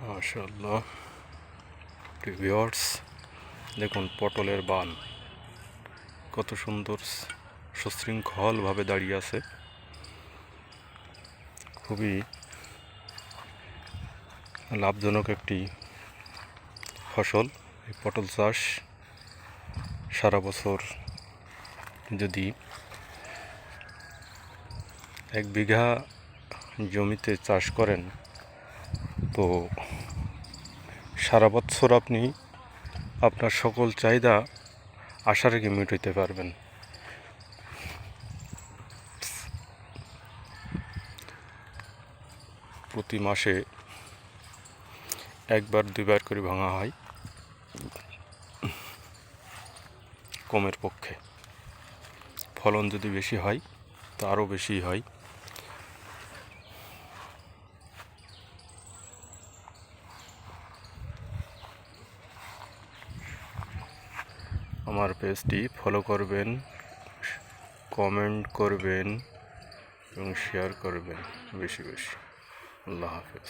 মাশাআল্লাহ ভিউয়ার্স, দেখুন পটলের বান কত সুন্দর সুশৃঙ্খলভাবে দাঁড়িয়ে আছে। খুবই লাভজনক একটি ফসল এই পটল চাষ। সারা বছর যদি 1 বিঘা জমিতে চাষ করেন তো সারা বছর আপনি আপনার সকল চাহিদা আশা রেখে মেটাতে পারবেন। প্রতি মাসে 1-2বার করে ভাঙা হয় কমের পক্ষে। ফলন যদি বেশি হয় তো আরও বেশি হয়। আমার পেজটি ফলো করবেন, কমেন্ট করবেন এবং শেয়ার করবেন বেশি বেশি। আল্লাহ হাফেজ।